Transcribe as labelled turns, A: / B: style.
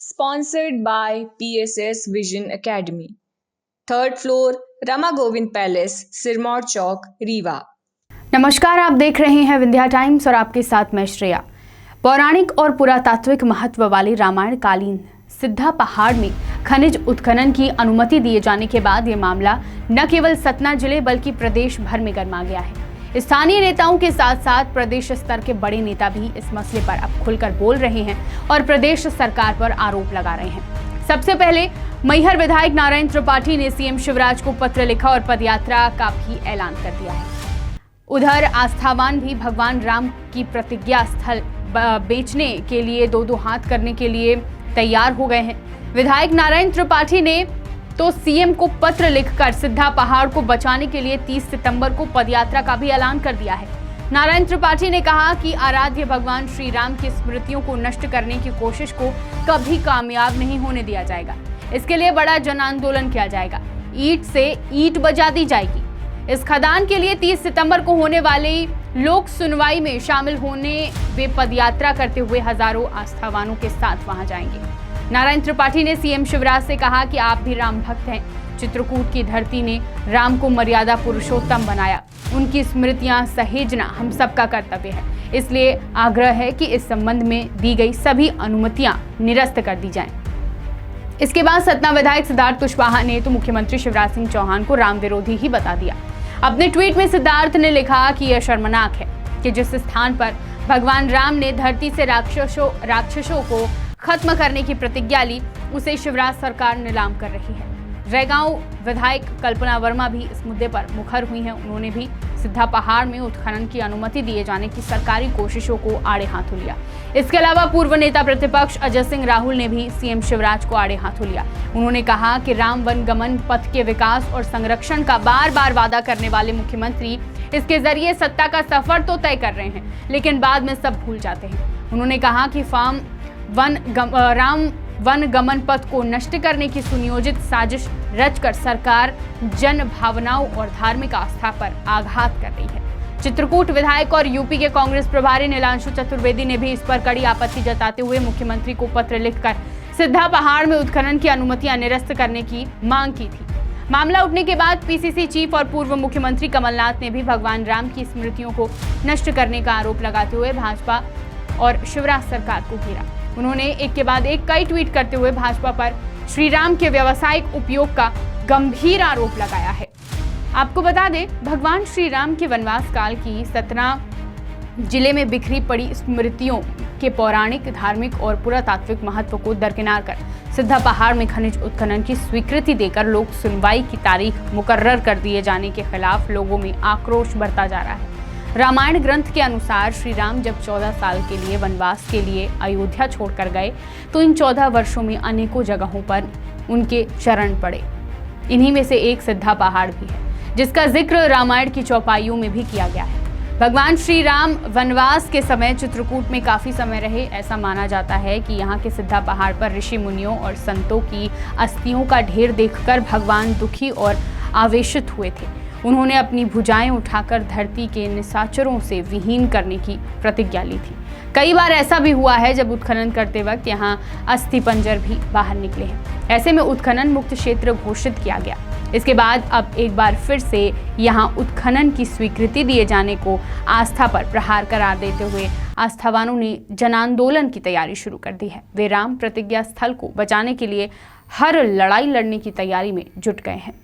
A: sponsored by PSS Vision Academy. Third floor, Rama Govind Palace, Sirmaur Chowk, Rewa.
B: नमस्कार, आप देख रहे हैं विंध्या टाइम्स और आपके साथ मैं श्रेया। पौराणिक और पुरातात्विक महत्व वाले रामायण कालीन सिद्धा पहाड़ में खनिज उत्खनन की अनुमति दिए जाने के बाद ये मामला न केवल सतना जिले बल्कि प्रदेश भर में गरमा गया है। स्थानीय नेताओं के साथ साथ प्रदेश स्तर के बड़े नेता भी इस मसले पर अब खुलकर बोल रहे हैं और प्रदेश सरकार पर आरोप लगा रहे हैं। सबसे पहले मैहर विधायक नारायण त्रिपाठी ने सीएम शिवराज को पत्र लिखा और पदयात्रा का भी ऐलान कर दिया है। उधर आस्थावान भी भगवान राम की प्रतिज्ञा स्थल बेचने के लिए दो हाथ करने के लिए तैयार हो गए हैं। विधायक नारायण त्रिपाठी ने तो सीएम को पत्र लिखकर सिद्धा पहाड़ को बचाने के लिए 30 सितंबर को पदयात्रा का भी ऐलान कर दिया है। नारायण त्रिपाठी ने कहा कि आराध्य भगवान श्री राम की स्मृतियों को नष्ट करने की कोशिश को कभी कामयाब नहीं होने दिया जाएगा। इसके लिए बड़ा जन आंदोलन किया जाएगा, ईंट से ईंट बजा दी जाएगी। इस खदान के लिए 30 सितंबर को होने वाली लोक सुनवाई में शामिल होने वे पदयात्रा करते हुए हजारों आस्थावानों के साथ वहां जाएंगे। नारायण त्रिपाठी ने सीएम शिवराज से कहा कि आप भी राम भक्त हैं। चित्रकूट की धरती ने राम को मर्यादा पुरुषोत्तम बनाया, उनकी स्मृतियां सहेजना हम सबका कर्तव्य है। इसलिए आग्रह है कि इस संबंध में दी गई सभी अनुमतियां निरस्त कर दी जाएं। इसके बाद सतना विधायक सिद्धार्थ कुशवाहा ने तो मुख्यमंत्री शिवराज सिंह चौहान को राम विरोधी ही बता दिया। अपने ट्वीट में सिद्धार्थ ने लिखा कि यह शर्मनाक है कि जिस स्थान पर भगवान राम ने धरती से राक्षसों को खत्म करने की प्रतिज्ञा ली, उसे शिवराज सरकार नीलाम कर रही है। रैगांव विधायक कल्पना वर्मा भी इस मुद्दे पर मुखर हुई हैं। उन्होंने भी सिद्धा पहाड़ में उत्खनन की अनुमति दिए जाने की सरकारी कोशिशों को आड़े हाथों लिया। इसके अलावा पूर्व नेता प्रतिपक्ष अजय सिंह राहुल ने भी सीएम शिवराज को आड़े हाथों लिया। उन्होंने कहा कि राम वन गमन पथ के विकास और संरक्षण का बार बार वादा करने वाले मुख्यमंत्री इसके जरिए सत्ता का सफर तो तय कर रहे हैं, लेकिन बाद में सब भूल जाते हैं। उन्होंने कहा कि राम वन गमन पथ को नष्ट करने की सुनियोजित साजिश रचकर सरकार जन भावनाओं और धार्मिक आस्था पर आघात कर रही है। चित्रकूट विधायक और यूपी के कांग्रेस प्रभारी नीलांशु चतुर्वेदी ने भी इस पर कड़ी आपत्ति जताते हुए मुख्यमंत्री को पत्र लिखकर सिद्धा पहाड़ में उत्खनन की अनुमतियां निरस्त करने की मांग की थी। मामला उठने के बाद पीसीसी चीफ और पूर्व मुख्यमंत्री कमलनाथ ने भी भगवान राम की स्मृतियों को नष्ट करने का आरोप लगाते हुए भाजपा और शिवराज सरकार को घेरा। उन्होंने एक के बाद एक कई ट्वीट करते हुए भाजपा पर श्री राम के व्यावसायिक उपयोग का गंभीर आरोप लगाया है। आपको बता दें, भगवान श्री राम के वनवास काल की सतना जिले में बिखरी पड़ी स्मृतियों के पौराणिक, धार्मिक और पुरातात्विक महत्व को दरकिनार कर सिद्धा पहाड़ में खनिज उत्खनन की स्वीकृति देकर लोक सुनवाई की तारीख मुकर्रर कर दिए जाने के खिलाफ लोगों में आक्रोश बढ़ता जा रहा है। रामायण ग्रंथ के अनुसार श्री राम जब 14 साल के लिए वनवास के लिए अयोध्या छोड़कर गए तो इन 14 वर्षों में अनेकों जगहों पर उनके चरण पड़े। इन्हीं में से एक सिद्धा पहाड़ भी है, जिसका जिक्र रामायण की चौपाइयों में भी किया गया है। भगवान श्री राम वनवास के समय चित्रकूट में काफी समय रहे। ऐसा माना जाता है कि यहाँ के सिद्धा पहाड़ पर ऋषि मुनियों और संतों की अस्थियों का ढेर देखकर भगवान दुखी और आवेशित हुए थे। उन्होंने अपनी भुजाएं उठाकर धरती के निशाचरों से विहीन करने की प्रतिज्ञा ली थी। कई बार ऐसा भी हुआ है जब उत्खनन करते वक्त यहाँ अस्थि पंजर भी बाहर निकले हैं। ऐसे में उत्खनन मुक्त क्षेत्र घोषित किया गया। इसके बाद अब एक बार फिर से यहाँ उत्खनन की स्वीकृति दिए जाने को आस्था पर प्रहार करार देते हुए आस्थावानों ने जन आंदोलन की तैयारी शुरू कर दी है। वे राम प्रतिज्ञा स्थल को बचाने के लिए हर लड़ाई लड़ने की तैयारी में जुट गए हैं।